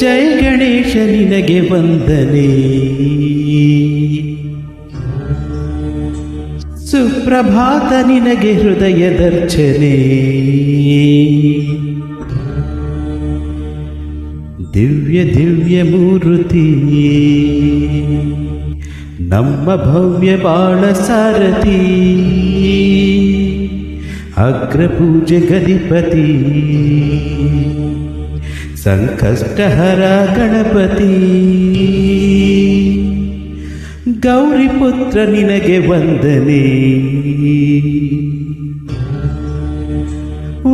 ಜಯ ಗಣೇಶ ನಿನಗೆ ವಂದನೆ, ಸುಪ್ರಭಾತ ನಿನಗೆ ಹೃದಯದರ್ಚನೆ, ದಿವ್ಯ ದಿವ್ಯ ಮೂರ್ತಿ ನಮ್ಮ ಭವ್ಯ ಬಾಳ ಸಾರಥಿ, ಅಗ್ರಪೂಜೆ ಗದಿಪತಿ ಸಂಕಷ್ಟಹರ ಗಣಪತಿ, ಗೌರಿ ಪುತ್ರ ನಿನಗೆ ವಂದನೆ,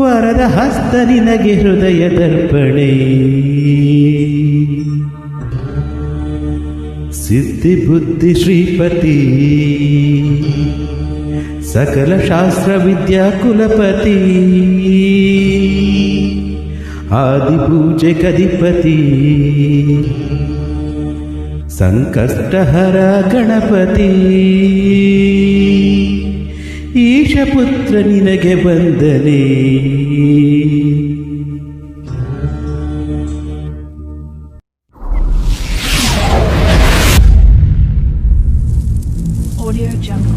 ವರದ ಹಸ್ತ ನಿನಗೆ ಹೃದಯ ದರ್ಪಣೆ, ಸಿದ್ಧಿ ಬುದ್ಧಿ ಶ್ರೀಪತಿ ಸಕಲ ಶಾಸ್ತ್ರ ವಿದ್ಯಾ ಕುಲಪತಿ, ಆದಿಪೂಜೆ ಗದಿಪತಿ ಸಂಕಷ್ಟಹರ ಗಣಪತಿ, ಈಶಪುತ್ರ ನಿನಗೆ ವಂದನೆ. Audio Jungle.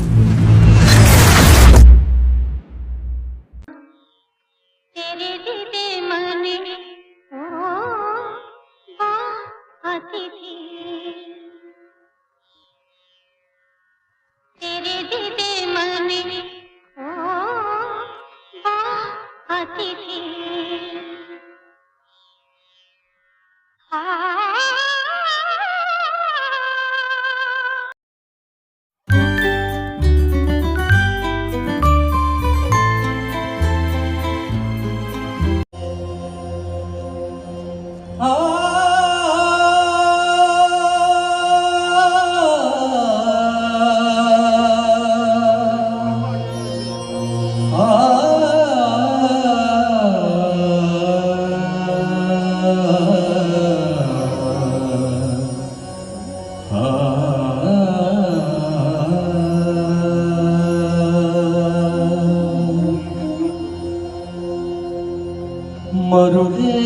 ಮರುಳೇ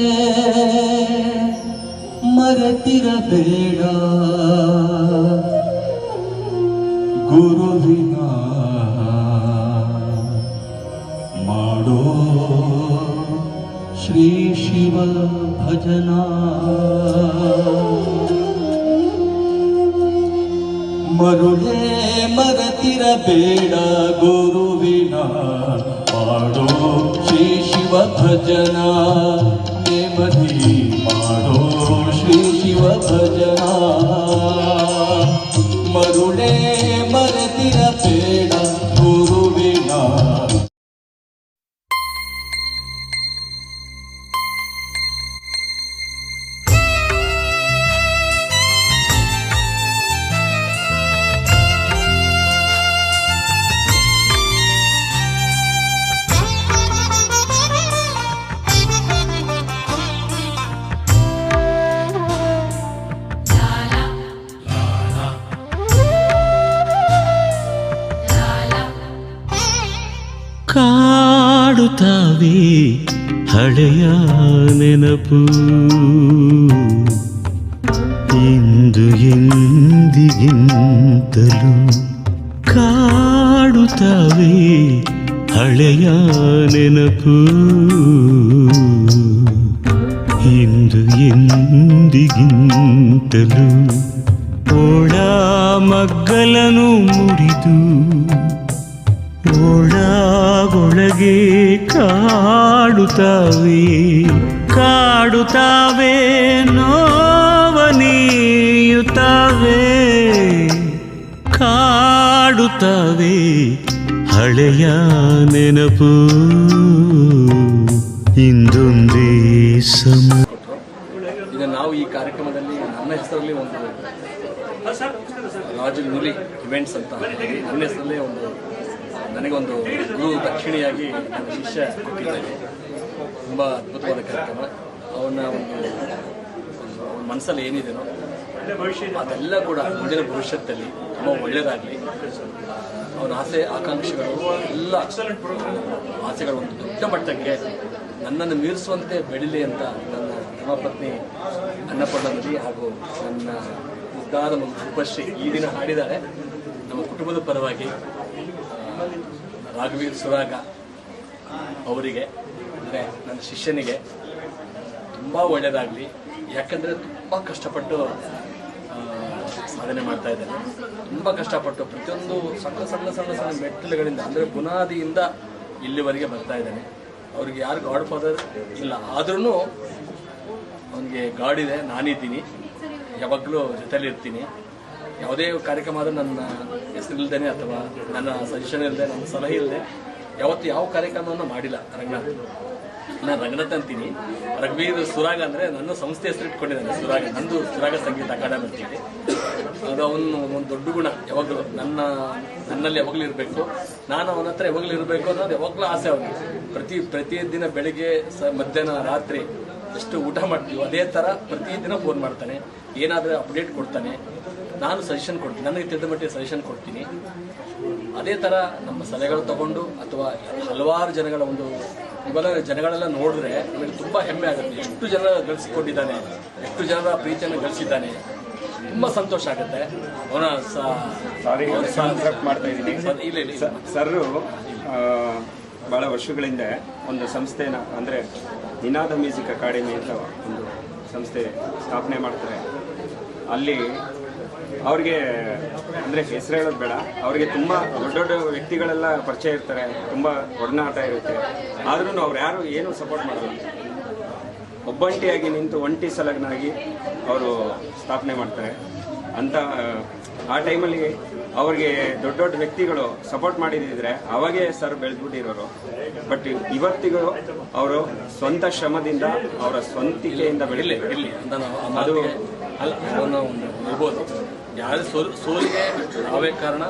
ಮರೆತಿರಬೇಡ ಗುರುವಿನ ಮಾಡೋ ಶ್ರೀ ಶಿವ ಭಜನಾ, ಮರುಳೇ ಮರೆತಿರಬೇಡ ಗುರುವಿನ ಮಾಡೋ ಶ್ರೀ ಶಿವ ಭಜನಾ, ನೇಮದಿ ಮಾಡೋ ಶ್ರೀ ಶಿವ ಭಜನಾ, ಮರುಳೇ ಮರೆತಿರಬೇಡ ಗುರುವಿನ. ಕಾಡುತ್ತಾವೆ ಹಳೆಯ ನೆನಪು, ಇಂದು ಎಂದಿಗಿಂತಲೂ ಕಾಡುತ್ತಾವೆ ಹಳೆಯ ನೆನಪು, ಇಂದು ಎಂದಿಗಿಂತಲೂ ಓಡ ಮಗ್ಗಲನು ಮುರಿದು ಒಳಗೊಳಗೆ ಕಾಡುತ್ತಾವೆ ಕಾಡುತ್ತಾವೆ ನೋವನೀಯುತ್ತವೆ, ಕಾಡುತ್ತವೆ ಹಳೆಯ ನೆನಪು, ಇಂದೊಂದೇ ಸಮ. ಈಗ ನಾವು ಈ ಕಾರ್ಯಕ್ರಮದಲ್ಲಿ ನನ್ನ ಹೆಸರಲ್ಲಿ ಒಂದು ಲಾಜಿಲ್ ನುಲಿ ಇವೆಂಟ್ಸ್ ಅಂತ ನನ್ನ ಹೆಸರಲ್ಲೇ ಒಂದು ನನಗೊಂದು ಗುರು ದಕ್ಷಿಣೆಯಾಗಿ ನನ್ನ ಶಿಷ್ಯ ಕೊಟ್ಟಿದ್ದೇನೆ. ತುಂಬ ಅದ್ಭುತವಾದ ಕಾರ್ಯಕ್ರಮ. ಅವನ ಒಂದು ಮನಸ್ಸಲ್ಲಿ ಏನಿದೆಯೋ ಅದೆಲ್ಲ ಕೂಡ ಮುಂದಿನ ಭವಿಷ್ಯದಲ್ಲಿ ತುಂಬ ಒಳ್ಳೆಯದಾಗಲಿ. ಅವನ ಆಸೆ ಆಕಾಂಕ್ಷೆಗಳು ಎಲ್ಲ ಆಸೆಗಳು ಒಂದು ದೊಡ್ಡ ಮಟ್ಟಕ್ಕೆ ನನ್ನನ್ನು ಮೀರಿಸುವಂತೆ ಬೆಳೀಲಿ ಅಂತ ನನ್ನ ಧರ್ಮಪತ್ನಿ ಅನ್ನಪೂರ್ಣ ನದಿ ಹಾಗೂ ನನ್ನ ಮುದ್ದಾದ ರೂಪಶ್ರೀ ಈ ದಿನ ಹಾಡಿದ್ದಾರೆ. ನಮ್ಮ ಕುಟುಂಬದ ಪರವಾಗಿ ರಾಘವೀರ್ ಸುರಾಗ ಅವರಿಗೆ ಅಂದರೆ ನನ್ನ ಶಿಷ್ಯನಿಗೆ ತುಂಬ ಒಳ್ಳೆಯದಾಗಲಿ. ಯಾಕಂದರೆ ತುಂಬ ಕಷ್ಟಪಟ್ಟು ಸಾಧನೆ ಮಾಡ್ತಾ ಇದ್ದಾನೆ. ತುಂಬ ಕಷ್ಟಪಟ್ಟು ಪ್ರತಿಯೊಂದು ಸಣ್ಣ ಸಣ್ಣ ಸಣ್ಣ ಸಣ್ಣ ಮೆಟ್ಟಿಲುಗಳಿಂದ ಅಂದರೆ ಬುನಾದಿಯಿಂದ ಇಲ್ಲಿವರೆಗೆ ಬರ್ತಾ ಇದ್ದಾನೆ. ಅವ್ರಿಗೆ ಯಾರು ಗಾಡ್ ಫಾದರ್ ಇಲ್ಲ, ಆದ್ರೂ ಅವನಿಗೆ ಗಾಡ್ ಇದೆ, ನಾನಿದ್ದೀನಿ, ಯಾವಾಗಲೂ ಜೊತೆಲಿ ಇರ್ತೀನಿ. ಯಾವುದೇ ಕಾರ್ಯಕ್ರಮ ಆದರೂ ನನ್ನ ಹೆಸರಿಲ್ದೇನೆ ಅಥವಾ ನನ್ನ ಸಜೆಷನ್ ಇಲ್ಲದೆ, ನನ್ನ ಸಲಹೆ ಇಲ್ಲದೆ ಯಾವತ್ತು ಯಾವ ಕಾರ್ಯಕ್ರಮವನ್ನು ಮಾಡಿಲ್ಲ ರಂಗನಾಥ್. ನಾನು ರಂಗನಾಥ್ ಅಂತೀನಿ. ರಘುವೀರ್ ಸುರಾಗ ಅಂದರೆ ನನ್ನ ಸಂಸ್ಥೆ ಹೆಸರು ಇಟ್ಕೊಂಡಿದ್ದಾನೆ ಸುರಾಗ. ನಂದು ಸುರಾಗ ಸಂಗೀತ ಅಕಾಡೆಮಿ ಅಂತೀನಿ. ಅದು ಅವನು ಒಂದು ದೊಡ್ಡ ಗುಣ. ಯಾವಾಗಲೂ ನನ್ನಲ್ಲಿ ಯಾವಾಗಲೂ ಇರಬೇಕು, ನಾನು ಅವನ ಹತ್ರ ಯಾವಾಗಲೂ ಇರಬೇಕು ಅನ್ನೋದು ಯಾವಾಗಲೂ ಆಸೆ ಅವನಿಗೆ. ಪ್ರತಿದಿನ ಬೆಳಿಗ್ಗೆ ಮಧ್ಯಾಹ್ನ ರಾತ್ರಿ ಎಷ್ಟು ಊಟ ಮಾಡ್ತೀವಿ ಅದೇ ಥರ ಪ್ರತಿದಿನ ಫೋನ್ ಮಾಡ್ತಾನೆ, ಏನಾದರೂ ಅಪ್ಡೇಟ್ ಕೊಡ್ತಾನೆ, ನಾನು ಸಜೆಷನ್ ಕೊಡ್ತೀನಿ, ನನಗೆ ತಿಳಿದ ಮಟ್ಟಿಗೆ ಸಜೆಷನ್ ಕೊಡ್ತೀನಿ. ಅದೇ ಥರ ನಮ್ಮ ಸಲಹೆಗಳು ತಗೊಂಡು ಅಥವಾ ಹಲವಾರು ಜನಗಳ ಒಂದು ಇವೆಲ್ಲ ಜನಗಳೆಲ್ಲ ನೋಡಿದ್ರೆ ನಮಗೆ ತುಂಬ ಹೆಮ್ಮೆ ಆಗುತ್ತೆ. ಎಷ್ಟು ಜನ ಗಳಿಸಿಕೊಂಡಿದ್ದಾನೆ, ಎಷ್ಟು ಜನರ ಪ್ರೀತಿಯನ್ನು ಗಳಿಸಿದ್ದಾನೆ, ತುಂಬ ಸಂತೋಷ ಆಗುತ್ತೆ. ಅವನ ಮಾಡ್ತಾ ಇದ್ದೀನಿ ಸರ್ರು ಭಾಳ ವರ್ಷಗಳಿಂದ ಒಂದು ಸಂಸ್ಥೆನ ಅಂದರೆ ನಿನಾದ ಮ್ಯೂಸಿಕ್ ಅಕಾಡೆಮಿ ಅಂತ ಒಂದು ಸಂಸ್ಥೆ ಸ್ಥಾಪನೆ ಮಾಡ್ತಾರೆ. ಅಲ್ಲಿ ಅವ್ರಿಗೆ ಅಂದರೆ ಹೆಸರು ಹೇಳೋದು ಬೇಡ, ಅವ್ರಿಗೆ ತುಂಬ ದೊಡ್ಡ ದೊಡ್ಡ ವ್ಯಕ್ತಿಗಳೆಲ್ಲ ಪರಿಚಯ ಇರ್ತಾರೆ, ತುಂಬ ಒಡನಾಟ ಇರುತ್ತೆ. ಆದ್ರೂ ಅವ್ರು ಯಾರು ಏನೂ ಸಪೋರ್ಟ್ ಮಾಡಲ್ಲ. ಒಬ್ಬಂಟಿಯಾಗಿ ನಿಂತು ಒಂಟಿ ಸಲಗ್ನಾಗಿ ಅವರು ಸ್ಥಾಪನೆ ಮಾಡ್ತಾರೆ ಅಂತ. ಆ ಟೈಮಲ್ಲಿ ಅವ್ರಿಗೆ ದೊಡ್ಡ ದೊಡ್ಡ ವ್ಯಕ್ತಿಗಳು ಸಪೋರ್ಟ್ ಮಾಡಿದ್ರೆ ಅವಾಗೇ ಸರ್ ಬೆಳೆದ್ಬಿಟ್ಟಿರೋರು. ಬಟ್ ಇವತ್ತಿಗೂ ಅವರು ಸ್ವಂತ ಶ್ರಮದಿಂದ ಅವರ ಸ್ವಂತಿಕೆಯಿಂದ ಇರಲಿ ಅದು ಅಲ್ಲ, ಅವನು ಇರ್ಬೋದು. ಯಾರು ಸೋಲಿಗೆ ನಾವೇ ಕಾರಣ,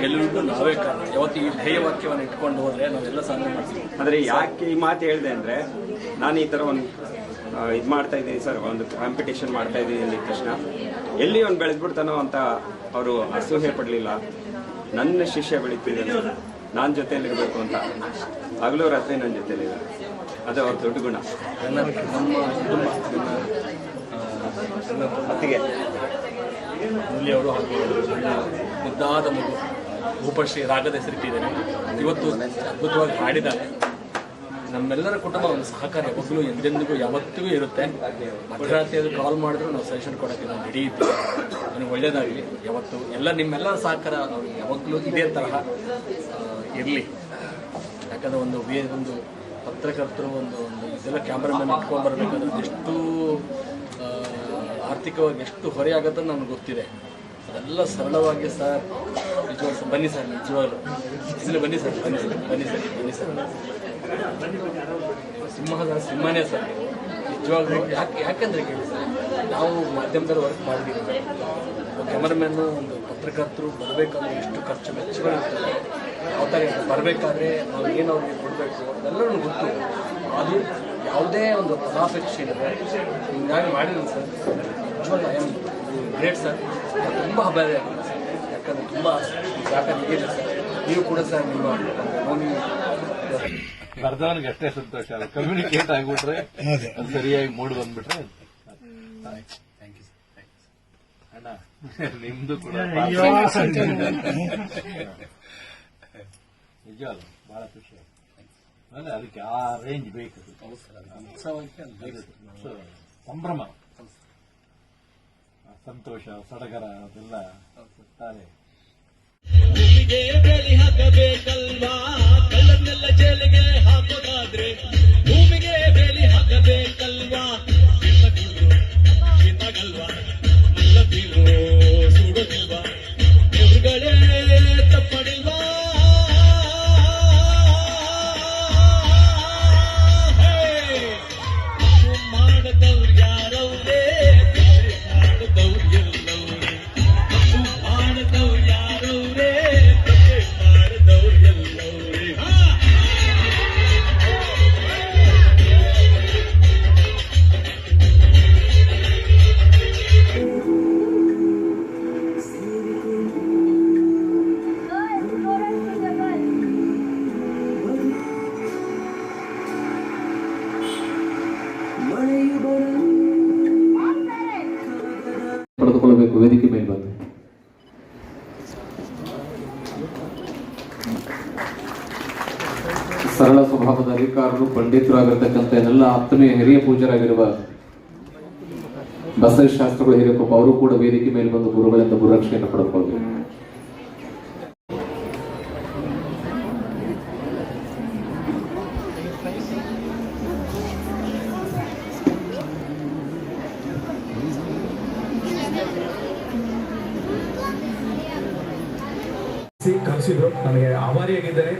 ಗೆಲುವಿಗೂ ನಾವೇ ಕಾರಣ. ಯಾವತ್ತು ಈ ಧ್ಯೇಯವಾಕ್ಯವನ್ನು ಇಟ್ಕೊಂಡು ಹೋದ್ರೆ ನಾವೆಲ್ಲ ಸಾಧನೆ ಮಾಡ್ತೀವಿ. ಆದರೆ ಯಾಕೆ ಈ ಮಾತು ಹೇಳಿದೆ ಅಂದರೆ, ನಾನು ಈ ಥರ ಒಂದು ಇದು ಮಾಡ್ತಾ ಇದ್ದೀನಿ ಸರ್, ಒಂದು ಕಾಂಪಿಟೇಷನ್ ಮಾಡ್ತಾ ಇದ್ದೀನಿ ಅಂದಿದ ತಕ್ಷಣ ಎಲ್ಲಿ ಅವ್ನು ಬೆಳೆದ್ಬಿಡ್ತಾನೋ ಅಂತ ಅವರು ಅಸೂಹೆ ಪಡಲಿಲ್ಲ. ನನ್ನ ಶಿಷ್ಯ ಬೆಳೀತಿದ್ದಾನೆ, ನಾನು ಜೊತೆಯಲ್ಲಿರಬೇಕು ಅಂತ ಹಗಲು ರಾತ್ರಿ ನನ್ನ ಜೊತೆಯಲ್ಲಿಲ್ಲ. ಅದು ಅವ್ರ ದೊಡ್ಡ ಗುಣ. ನಮ್ಮ ಅತ್ತಿಗೆ ಮೂಲ್ಯವರು ಹಾಗೂ ಮುದ್ದಾದ ಮಗು ರೂಪಶ್ರೀ ರಾಗದ ಹೆಸರಿಟ್ಟಿದ್ದೇನೆ. ಇವತ್ತು ಅದ್ಭುತವಾಗಿ ಹಾಡಿದ್ದಾರೆ. ನಮ್ಮೆಲ್ಲರ ಕುಟುಂಬ ಒಂದು ಸಹಕಾರ ಯಾವಾಗಲೂ ಎಂದೆಂದಿಗೂ ಯಾವತ್ತಿಗೂ ಇರುತ್ತೆ. ಮಧ್ಯರಾತ್ರಿಯಲ್ಲಿ ಕಾಲ್ ಮಾಡಿದ್ರು ನಾವು ಸಜೆಷನ್ ಕೊಡೋಕ್ಕೆ ನಾವು ರೆಡಿ ಇದ್ದೀವಿ. ನನಗೆ ಒಳ್ಳೆಯದಾಗಲಿ. ಯಾವತ್ತು ನಿಮ್ಮೆಲ್ಲರ ಸಹಕಾರ ಯಾವಾಗಲೂ ಇದೇ ತರಹ ಇರಲಿ. ಯಾಕಂದರೆ ಒಂದು ಪತ್ರಕರ್ತರು ಒಂದು ಇದೆಲ್ಲ ಕ್ಯಾಮ್ರಾಮನ್ ಇಟ್ಕೊಂಡು ಬರಬೇಕಾದ್ರೆ ಎಷ್ಟು ಆರ್ಥಿಕವಾಗಿ ಎಷ್ಟು ಹೊರೆ ಆಗುತ್ತೆ ನನಗೆ ಗೊತ್ತಿದೆ. ಅದೆಲ್ಲ ಸರಳವಾಗಿ ಸರ್ ನಿಜವಾಗ್ಲೂ ಬನ್ನಿ ಸರ್, ನಿಜವಾಗ್ಲು ಇಲ್ಲಿ ಬನ್ನಿ ಸರ್, ಬನ್ನಿ ಸರ್. ಸಿಂಹನೇ ಸರ್ ನಿಜವಾಗ್ಲೂ. ಯಾಕೆಂದ್ರೆ ಕೇಳಿ ಸರ್, ನಾವು ಮಾಧ್ಯಮದಲ್ಲಿ ವರ್ಕ್ ಮಾಡಿದ್ದೀವಿ. ಕ್ಯಾಮರಾಮ್ಯಾನು ಒಂದು ಪತ್ರಕರ್ತರು ಬರಬೇಕಾದ್ರೆ ಎಷ್ಟು ಖರ್ಚು ವೆಚ್ಚಗಳಿರ್ತದೆ, ಯಾವ ಥರ ಬರಬೇಕಾದ್ರೆ ನಾವು ಏನು ಅವ್ರಿಗೆ ಕೊಡಬೇಕು ಅದೆಲ್ಲ ನನಗೆ ಗೊತ್ತು. ಅದು ಯಾವುದೇ ಒಂದು ಫಲಾಪೇಕ್ಷೆ ಇಲ್ಲದೆ ಹಿಂಗಾಗಿ ಮಾಡಿದ್ದೀನಿ ಸರ್. ನಿಜವಾಗ್ಲೂ ಐ ಆಮ್ ಗ್ರೇಟ್ ಸರ್. ತುಂಬ ಹಬ್ಬ ಆಗಿದೆ ಸರ್. ಯಾಕಂದರೆ ತುಂಬ ಯಾಕಂದ್ರೆ ಇದೆ ಸರ್. ನೀವು ಕೂಡ ಸರ್ ನಿಮ್ಮ ಬರ್ದವನಿಗೆ ಅಷ್ಟೇ ಸಂತೋಷ. ಅಲ್ಲ, ಕಮ್ಯುನಿಕೇಟ್ ಆಗ್ಬಿಟ್ರೆ ಅದು ಸರಿಯಾಗಿ ಮೂಡ್ ಬಂದ್ಬಿಟ್ರೆ ಅಣ್ಣ ನಿಮ್ದು ಕೂಡ ನಿಜವಲ್ಲ, ಬಹಳ ಖುಷಿ. ಅಂದ್ರೆ ಅದಕ್ಕೆ ಆ ರೇಂಜ್ ಬೇಕು. ಸಂಭ್ರಮ, ಸಂತೋಷ, ಸಡಗರ ಅದೆಲ್ಲ ತಾನೇ. ಭೂಮಿಗೆ ಬೇಲಿ ಹಾಕಬೇಕಲ್ವಾ, ಕಳ್ಳನ್ನೆಲ್ಲ ಜೈಲಿಗೆ ಹಾಕೋದಾದ್ರೆ ಭೂಮಿಗೆ ಬೇಲಿ ಹಾಕಬೇಕಲ್ವಾ. ಶೀತಾಗಲ್ವಾ, ಮಲ್ಲದಿಲ್ವೋ, ಸುಡೋದಿಲ್ವಾ, ಎದುರುಗಳೇ ತಪ್ಪಡಿಲ್ವಾ. ಮಾಡದವ್ರು ಯಾರವ್ರೇ, ಮಾಡದವ್ರು ಎಲ್ಲವ್ರೇ, ಮಾಡದವ್ರು ಯಾರವ್ರೇ, ಮಾಡಿದವ್ರು ಎಲ್ಲವ್ರೇ. ಸರಳ ಸ್ವಭಾವದ ಅಧಿಕಾರರು, ಪಂಡಿತರು ಆಗಿರ್ತಕ್ಕಂಥ ಎಲ್ಲ ಆತ್ಮೀಯ ಹಿರಿಯ ಪೂಜರಾಗಿರುವ ಬಸವೇಶ್ವರ ಶಾಸ್ತ್ರಿಗಳು ಹಿರಿಯಕೊಪ್ಪ ಅವರು ಕೂಡ ವೇದಿಕೆ ಮೇಲೆ ಬಂದು ಗುರುಗಳಿಂದ ಗುರುರಕ್ಷೆಯನ್ನು ಪಡೆದುಕೊಳ್ಬೇಕು. ಕಲಿಸಿದ್ರು ನನಗೆ ಆಭಾರಿಯಾಗಿದ್ದಾರೆ.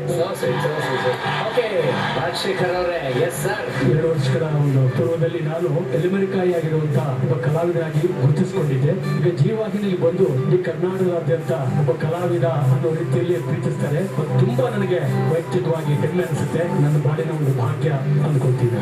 ರಾಜಶೇಖರ್ ಅವರೇ, 2 ವರ್ಷಗಳ ಒಂದು ಪೂರ್ವದಲ್ಲಿ ನಾನು ಎಲೆಮರಿಕಾಯಿ ಆಗಿರುವಂತಹ ಒಬ್ಬ ಕಲಾವಿದನಾಗಿ ಗುರುತಿಸಿಕೊಂಡಿದ್ದೆ. ಈಗ ಜೀವಾಹಿನಿಯಲ್ಲಿ ಬಂದು ಈ ಕರ್ನಾಟಕದಾದ್ಯಂತ ಒಬ್ಬ ಕಲಾವಿದ ಅನ್ನೋ ರೀತಿಯಲ್ಲಿ ಪ್ರೀತಿಸ್ತಾರೆ. ತುಂಬಾ ನನಗೆ ವೈಯಕ್ತಿಕವಾಗಿ ಹೆಮ್ಮೆ ಅನಿಸುತ್ತೆ. ನನ್ನ ಬಾಳಿನ ಒಂದು ಭಾಗ್ಯ ಅಂದ್ಕೊಳ್ತೀನಿ.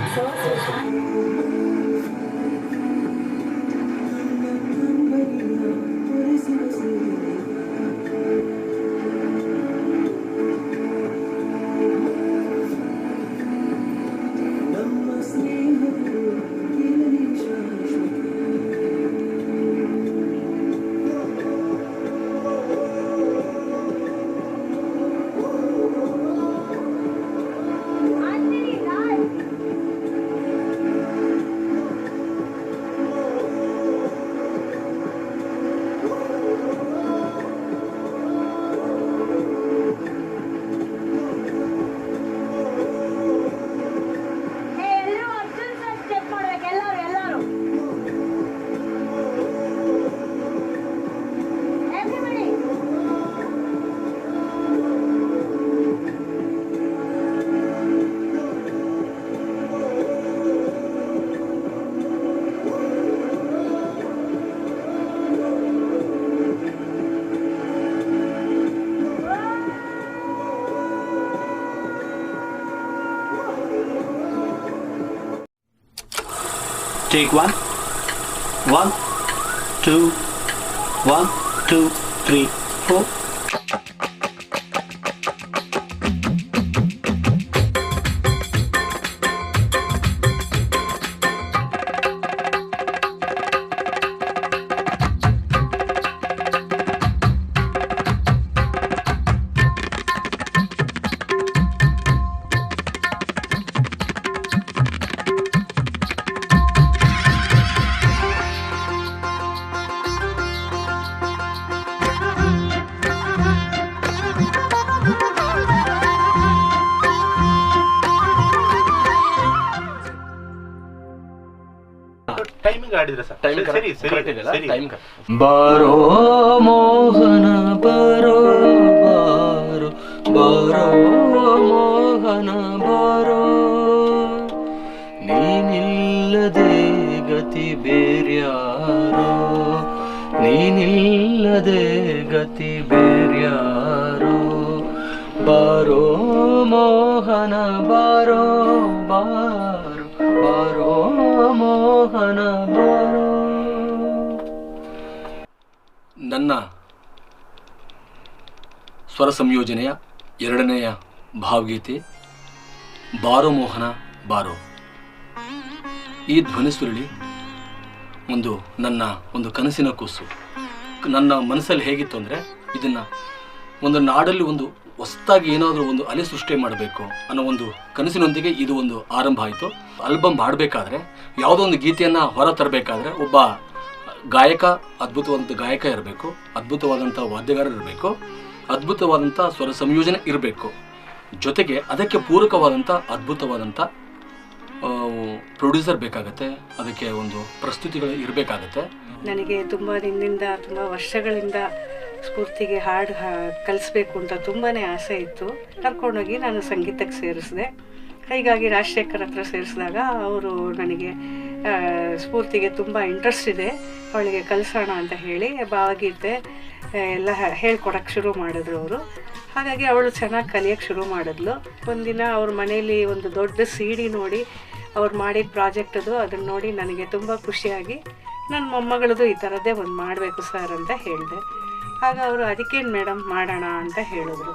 Take 1, 1, 2, 1, 2, 3, 4. ಬಾರೋ ಮೋಹನ ಬಾರೋ ಬಾರೋ ಬಾರೋ ಮೋಹನ ಬಾರೋ, ನೀನಿಲ್ಲದೆ ಗತಿ ಬೇರ್ಯಾರೋ, ನೀನಿಲ್ಲದೆ ಗತಿ ಬೇರ್ಯಾರೋ, ಬಾರೋ ಮೋಹನ ಬಾರೋ ಬಾರೋ ಬಾರೋ ಮೋಹನ ಬಾರೋ. ನನ್ನ ಸ್ವರ ಸಂಯೋಜನೆಯ 2ನೆಯ ಭಾವಗೀತೆ ಬಾರೋ ಮೋಹನ ಬಾರೋ. ಈ ಧ್ವನಿಸುರುಳಿ ನನ್ನ ಒಂದು ಕನಸಿನ ಕೂಸು. ನನ್ನ ಮನಸ್ಸಲ್ಲಿ ಹೇಗಿತ್ತು ಅಂದರೆ, ಇದನ್ನು ಒಂದು ನಾಡಲ್ಲಿ ಒಂದು ಹೊಸದಾಗಿ ಏನಾದರೂ ಒಂದು ಅಲೆ ಸೃಷ್ಟಿ ಮಾಡಬೇಕು ಅನ್ನೋ ಒಂದು ಕನಸಿನೊಂದಿಗೆ ಇದು ಒಂದು ಆರಂಭ ಆಯಿತು. ಆಲ್ಬಮ್ ಹಾಡಬೇಕಾದ್ರೆ, ಯಾವುದೋ ಒಂದು ಗೀತೆಯನ್ನು ಹೊರ ತರಬೇಕಾದ್ರೆ ಒಬ್ಬ ಗಾಯಕ, ಅದ್ಭುತವಾದಂಥ ಗಾಯಕ ಇರಬೇಕು, ಅದ್ಭುತವಾದಂಥ ವಾದ್ಯಗಾರ ಇರಬೇಕು, ಅದ್ಭುತವಾದಂಥ ಸ್ವರ ಸಂಯೋಜನೆ ಇರಬೇಕು. ಜೊತೆಗೆ ಅದಕ್ಕೆ ಪೂರಕವಾದಂಥ ಅದ್ಭುತವಾದಂಥ ಪ್ರೊಡ್ಯೂಸರ್ ಬೇಕಾಗತ್ತೆ, ಅದಕ್ಕೆ ಒಂದು ಪ್ರಸ್ತುತಿಗಳು ಇರಬೇಕಾಗತ್ತೆ. ನನಗೆ ತುಂಬ ದಿನದಿಂದ, ತುಂಬ ವರ್ಷಗಳಿಂದ ಸ್ಫೂರ್ತಿಗೆ ಹಾಡು ಕಲಿಸ್ಬೇಕು ಅಂತ ತುಂಬಾ ಆಸೆ ಇತ್ತು. ಕರ್ಕೊಂಡೋಗಿ ನಾನು ಸಂಗೀತಕ್ಕೆ ಸೇರಿಸಿದೆ. ಹೀಗಾಗಿ ರಾಜಶೇಖರ್ ಹತ್ರ ಸೇರಿಸಿದಾಗ ಅವರು ನನಗೆ ಸ್ಫೂರ್ತಿಗೆ ತುಂಬ ಇಂಟ್ರೆಸ್ಟ್ ಇದೆ, ಅವಳಿಗೆ ಕಲಿಸೋಣ ಅಂತ ಹೇಳಿ ಭಾವಗೀತೆ ಎಲ್ಲ ಹೇಳ್ಕೊಡೋಕ್ಕೆ ಶುರು ಮಾಡಿದ್ರು ಅವರು. ಹಾಗಾಗಿ ಅವಳು ಚೆನ್ನಾಗಿ ಕಲಿಯೋಕ್ಕೆ ಶುರು ಮಾಡಿದ್ಲು. ಒಂದಿನ ಅವ್ರ ಮನೇಲಿ ಒಂದು ದೊಡ್ಡ CD ನೋಡಿ, ಅವ್ರು ಮಾಡಿದ ಪ್ರಾಜೆಕ್ಟ್ ಅದನ್ನು ನೋಡಿ ನನಗೆ ತುಂಬ ಖುಷಿಯಾಗಿ, ನನ್ನ ಮೊಮ್ಮಗಳದು ಈ ಥರದ್ದೇ ಒಂದು ಮಾಡಬೇಕು ಸರ್ ಅಂತ ಹೇಳಿದೆ. ಆಗ ಅವರು ಅದಕ್ಕೇನು ಮೇಡಮ್ ಮಾಡೋಣ ಅಂತ ಹೇಳಿದ್ರು.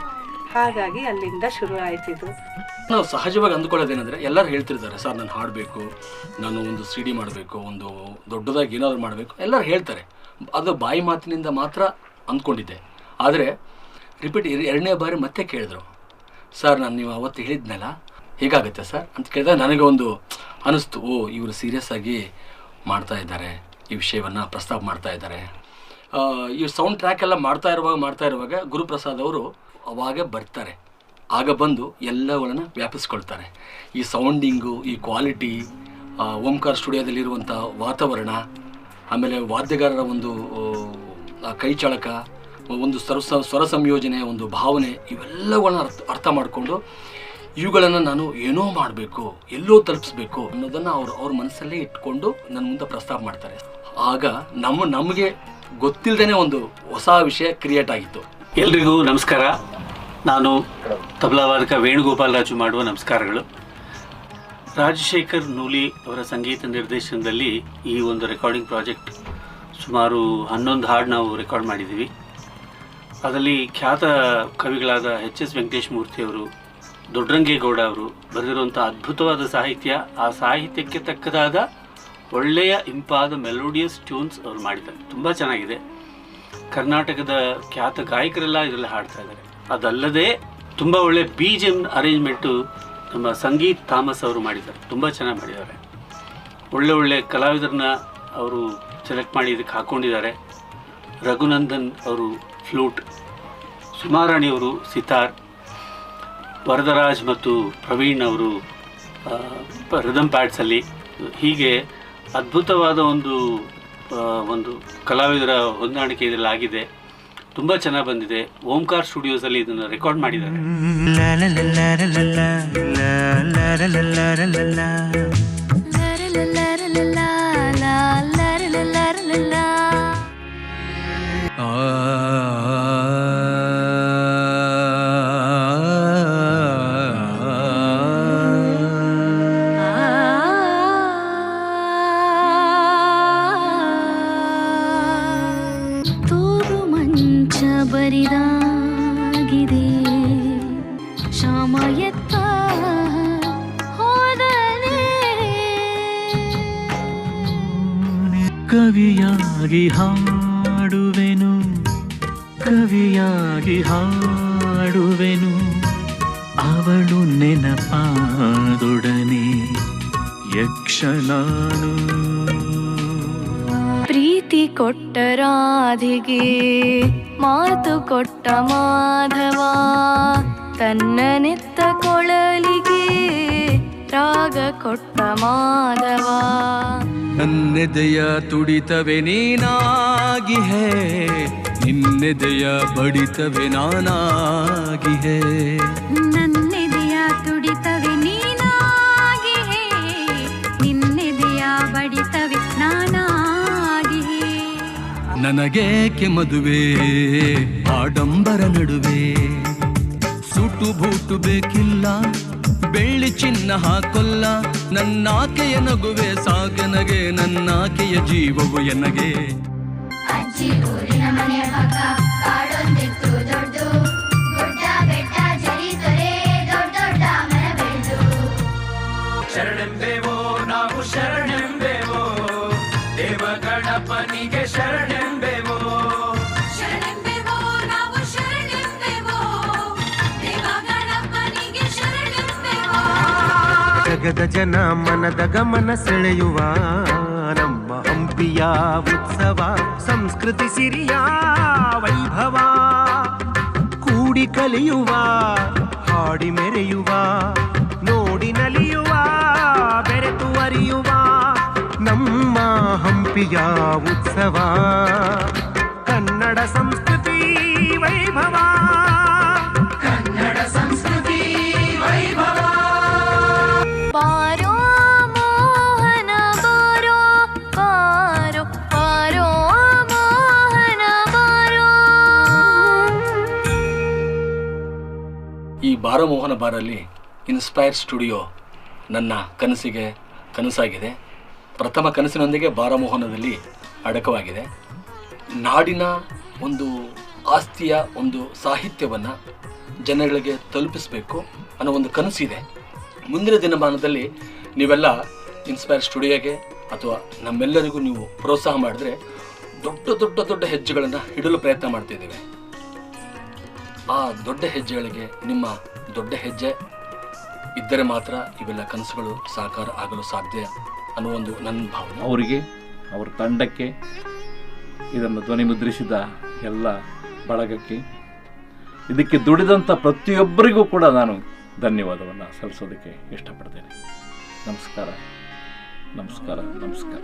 ಹಾಗಾಗಿ ಅಲ್ಲಿಂದ ಶುರು ಆಯ್ತಿದ್ದು. ನಾವು ಸಹಜವಾಗಿ ಅಂದ್ಕೊಳ್ಳೋದೇನೆಂದರೆ, ಎಲ್ಲರೂ ಹೇಳ್ತಿರ್ತಾರೆ ಸರ್ ನಾನು ಹಾಡಬೇಕು, ನಾನು ಒಂದು CD ಮಾಡಬೇಕು, ಒಂದು ದೊಡ್ಡದಾಗಿ ಏನಾದರೂ ಮಾಡಬೇಕು, ಎಲ್ಲರೂ ಹೇಳ್ತಾರೆ. ಅದು ಬಾಯಿ ಮಾತಿನಿಂದ ಮಾತ್ರ ಅಂದ್ಕೊಂಡಿದ್ದೆ. ಆದರೆ ರಿಪೀಟ್ 2ನೇ ಬಾರಿ ಮತ್ತೆ ಕೇಳಿದ್ರು, ಸರ್ ನಾನು ನೀವು ಅವತ್ತು ಹೇಳಿದ್ನಲ್ಲ ಹೇಗಾಗುತ್ತೆ ಸರ್ ಅಂತ ಕೇಳಿದಾಗ ನನಗೆ ಒಂದು ಅನ್ನಿಸ್ತು, ಇವರು ಸೀರಿಯಸ್ ಆಗಿ ಮಾಡ್ತಾ ಇದ್ದಾರೆ, ಈ ವಿಷಯವನ್ನು ಪ್ರಸ್ತಾಪ ಮಾಡ್ತಾ ಇದ್ದಾರೆ. ಈ ಸೌಂಡ್ ಟ್ರ್ಯಾಕ್ ಎಲ್ಲ ಮಾಡ್ತಾ ಇರುವಾಗ ಗುರುಪ್ರಸಾದ್ ಅವರು ಅವಾಗ ಬರ್ತಾರೆ. ಆಗ ಬಂದು ಎಲ್ಲಗಳನ್ನು ವ್ಯಾಪಿಸ್ಕೊಳ್ತಾರೆ. ಈ ಸೌಂಡಿಂಗು, ಈ ಕ್ವಾಲಿಟಿ, ಓಂಕಾರ ಸ್ಟುಡಿಯೋದಲ್ಲಿರುವಂಥ ವಾತಾವರಣ, ಆಮೇಲೆ ವಾದ್ಯಗಾರರ ಒಂದು ಕೈ ಚಳಕ, ಒಂದು ಸ್ವರ ಸಂಯೋಜನೆ, ಒಂದು ಭಾವನೆ, ಇವೆಲ್ಲಗಳನ್ನ ಅರ್ಥ ಮಾಡಿಕೊಂಡು ಇವುಗಳನ್ನು ನಾನು ಏನೋ ಮಾಡಬೇಕು, ಎಲ್ಲೋ ತಲುಪಿಸ್ಬೇಕು ಅನ್ನೋದನ್ನು ಅವ್ರ ಮನಸ್ಸಲ್ಲೇ ಇಟ್ಕೊಂಡು ನನ್ನ ಮುಂದೆ ಪ್ರಸ್ತಾಪ ಮಾಡ್ತಾರೆ. ಆಗ ನಮಗೆ ಗೊತ್ತಿಲ್ಲದೇ ಒಂದು ಹೊಸ ವಿಷಯ ಕ್ರಿಯೇಟ್ ಆಗಿತ್ತು. ಎಲ್ರಿಗೂ ನಮಸ್ಕಾರ. ನಾನು ತಬಲಾವಾದಕ ವೇಣುಗೋಪಾಲ್ ರಾಜು ಮಾಡುವ ನಮಸ್ಕಾರಗಳು. ರಾಜಶೇಖರ್ ನೂಲಿ ಅವರ ಸಂಗೀತ ನಿರ್ದೇಶನದಲ್ಲಿ ಈ ಒಂದು ರೆಕಾರ್ಡಿಂಗ್ ಪ್ರಾಜೆಕ್ಟ್ ಸುಮಾರು 11 ಹಾಡು ನಾವು ರೆಕಾರ್ಡ್ ಮಾಡಿದ್ದೀವಿ. ಅದರಲ್ಲಿ ಖ್ಯಾತ ಕವಿಗಳಾದ HS ವೆಂಕಟೇಶ್ ಮೂರ್ತಿಯವರು, ದೊಡ್ಡರಂಗೇಗೌಡ ಅವರು ಬರೆದಿರುವಂಥ ಅದ್ಭುತವಾದ ಸಾಹಿತ್ಯ, ಆ ಸಾಹಿತ್ಯಕ್ಕೆ ತಕ್ಕದಾದ ಒಳ್ಳೆಯ ಇಂಪಾದ ಮೆಲೋಡಿಯಸ್ ಟ್ಯೂನ್ಸ್ ಅವರು ಮಾಡಿದ್ದಾರೆ. ತುಂಬ ಚೆನ್ನಾಗಿದೆ. ಕರ್ನಾಟಕದ ಖ್ಯಾತ ಗಾಯಕರೆಲ್ಲ ಇದರಲ್ಲಿ ಹಾಡ್ತಾ ಇದ್ದಾರೆ. ಅದಲ್ಲದೆ ತುಂಬ ಒಳ್ಳೆಯ BGM ಅರೇಂಜ್ಮೆಂಟು ನಮ್ಮ ಸಂಗೀತ್ ಥಾಮಸ್ ಅವರು ಮಾಡಿದ್ದಾರೆ. ತುಂಬ ಚೆನ್ನಾಗಿ ಮಾಡಿದ್ದಾರೆ. ಒಳ್ಳೆ ಕಲಾವಿದರನ್ನ ಅವರು ಸೆಲೆಕ್ಟ್ ಮಾಡಿ ಇದಕ್ಕೆ ಹಾಕ್ಕೊಂಡಿದ್ದಾರೆ. ರಘುನಂದನ್ ಅವರು ಫ್ಲೂಟ್, ಸುಮಾರಾಣಿಯವರು ಸಿತಾರ್, ವರದರಾಜ್ ಮತ್ತು ಪ್ರವೀಣ್ ಅವರು ರಿದಮ್ ಪ್ಯಾಡ್ಸಲ್ಲಿ, ಹೀಗೆ ಅದ್ಭುತವಾದ ಒಂದು ಕಲಾವಿದರ ಹೊಂದಾಣಿಕೆ ಇದರಲ್ಲಿ ಆಗಿದೆ. ತುಂಬ ಚೆನ್ನಾಗಿ ಬಂದಿದೆ. ಓಂಕಾರ ಸ್ಟುಡಿಯೋಸಲ್ಲಿ ಇದನ್ನು ರೆಕಾರ್ಡ್ ಮಾಡಿದ್ದಾರೆ. ಬರಿದಾಗಿದೆ ಶಾಮಯತ್ತ ಹೋದನೆ ಕವಿಯಾಗಿ ಹಾಡುವೆನು, ಕವಿಯಾಗಿ ಹಾಡುವೆನು, ಅವಳು ನೆನಪಾದೊಡನೆ ಯಕ್ಷನಾನು. ಪ್ರೀತಿ ಕೊಟ್ಟ ರಾಧೆಗೆ ಮಾತು ಕೊಟ್ಟ ಮಾಧವ, ತನ್ನ ನೆತ್ತ ಕೊಳಲಿಗೆ ರಾಗ ಕೊಟ್ಟ ಮಾಧವ. ನನ್ನೆದೆಯ ತುಡಿತವೆ ನೀನಾಗಿ ಹೇ, ನಿನ್ನೆದೆಯ ಬಡಿತವೆ ನಾನಾಗಿ ಹೇ. ನನ್ನೆದೆಯ ತುಡಿತವೆ ನೀನಾಗಿ ಹೇ, ನಿನ್ನೆದೆಯ ಬಡಿತವೆ ನಾನಾಗಿ ಹೇ. ನನಗೇಕೆ ಮದುವೆ ಆಡಂಬರ ನಡುವೆ, ಸುಟು ಬೂಟು ಬೇಕಿಲ್ಲ, ಬೆಳ್ಳಿ ಚಿನ್ನ ಹಾಕೊಲ್ಲ. ನನ್ನಾಕೆಯ ನಗುವೆ ಸಾಗನಗೆ, ನನ್ನಾಕೆಯ ಜೀವವು ಎನಗೆ. ಅಜ್ಜಿ ಊರಿನ ಮನೆಯ ಪಕ್ಕ ಕಾಡೊಂದಿತ್ತು ದೊಡ್ಡದು, ಗುಡ್ಡ ಬೆಟ್ಟ ಜರಿ ತೊರೆ ದೊಡ್ಡ ದೊಡ್ಡ ಮರ ಬೆಳೆದು. ಶರಣೆಂಬೆವೋ ನಾವು ಶರಣೆಂಬೆವೋ, ದೇವ ಗಣಪನಿಗೆ ಶರಣೆಂಬೆವೋ. ಶರಣೆಂಬೆವೋ ನಾವು ಶರಣೆಂಬೆವೋ, ದೇವ ಗಣಪನಿಗೆ ಶರಣೆಂಬೆವೋ. ಜಗದ ಜನ ಮನದ ಗಮನ ಸೆಳೆಯುವ ನಮ್ಮ ಹಂಪಿಯ ಉತ್ಸವ, ಸಂಸ್ಕೃತಿ ಸಿರಿಯ ವೈಭವ, ಕೂಡಿ ಕಲಿಯುವ, ಹಾಡಿ ಮೆರೆಯುವ, ನೋಡಿ ನಲಿಯುವ, ಬೆರೆತು ಅರಿಯುವ ನಮ್ಮ ಹಂಪಿಯ ಉತ್ಸವ, ಕನ್ನಡ ಸಂಸ್ಕೃತಿ ವೈಭವ, ಕನ್ನಡ ಸಂಸ್ಕೃತಿ ವೈಭವ. ಬಾರೋ ಮೋಹನ ಬಾರೋ ಬಾರೋ ಬಾರೋ ಮೋಹನ ಬಾರೋ. ಈ ಬಾರೋ ಮೋಹನ ಬಾರಲ್ಲಿ ಇನ್ಸ್ಪೈರ್ ಸ್ಟುಡಿಯೋ ನನ್ನ ಕನಸಾಗಿದೆ. ಪ್ರಥಮ ಕನಸಿನೊಂದಿಗೆ ಬಾರಮೋಹನದಲ್ಲಿ ಅಡಕವಾಗಿದೆ. ನಾಡಿನ ಒಂದು ಆಸ್ತಿಯ ಒಂದು ಸಾಹಿತ್ಯವನ್ನು ಜನಗಳಿಗೆ ತಲುಪಿಸಬೇಕು ಅನ್ನೋ ಒಂದು ಕನಸಿದೆ. ಮುಂದಿನ ದಿನಮಾನದಲ್ಲಿ ನೀವೆಲ್ಲ ಇನ್ಸ್ಪೈರ್ ಸ್ಟುಡಿಯೋಗೆ ಅಥವಾ ನಮ್ಮೆಲ್ಲರಿಗೂ ನೀವು ಪ್ರೋತ್ಸಾಹ ಮಾಡಿದ್ರೆ ದೊಡ್ಡ ದೊಡ್ಡ ದೊಡ್ಡ ಹೆಜ್ಜೆಗಳನ್ನು ಇಡಲು ಪ್ರಯತ್ನ ಇದ್ದರೆ ಮಾತ್ರ ಇವೆಲ್ಲ ಕನಸುಗಳು ಸಾಕಾರ ಆಗಲು ಸಾಧ್ಯ ಅನ್ನೋ ಒಂದು ನನ್ನ ಭಾವನೆ. ಅವರಿಗೆ, ಅವರ ತಂಡಕ್ಕೆ, ಇದನ್ನು ಧ್ವನಿ ಮುದ್ರಿಸಿದ ಎಲ್ಲ ಬಳಗಕ್ಕೆ, ಇದಕ್ಕೆ ದುಡಿದಂಥ ಪ್ರತಿಯೊಬ್ಬರಿಗೂ ಕೂಡ ನಾನು ಧನ್ಯವಾದವನ್ನು ಸಲ್ಲಿಸೋದಕ್ಕೆ ಇಷ್ಟಪಡ್ತೇನೆ. ನಮಸ್ಕಾರ, ನಮಸ್ಕಾರ, ನಮಸ್ಕಾರ.